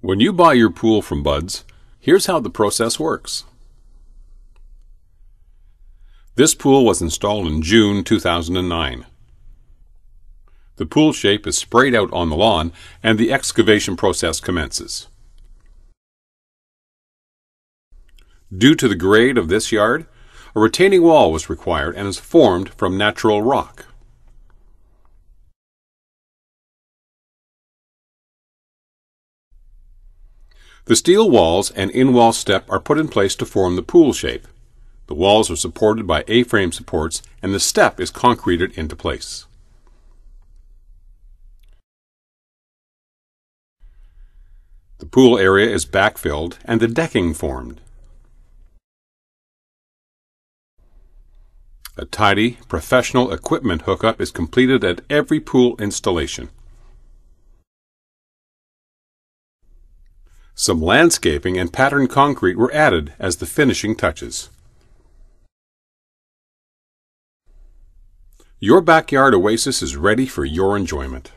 When you buy your pool from Bud's, here's how the process works. This pool was installed in June 2009. The pool shape is sprayed out on the lawn and the excavation process commences. Due to the grade of this yard, a retaining wall was required and is formed from natural rock. The steel walls and in-wall step are put in place to form the pool shape. The walls are supported by A-frame supports and the step is concreted into place. The pool area is backfilled and the decking formed. A tidy, professional equipment hookup is completed at every pool installation. Some landscaping and patterned concrete were added as the finishing touches. Your backyard oasis is ready for your enjoyment.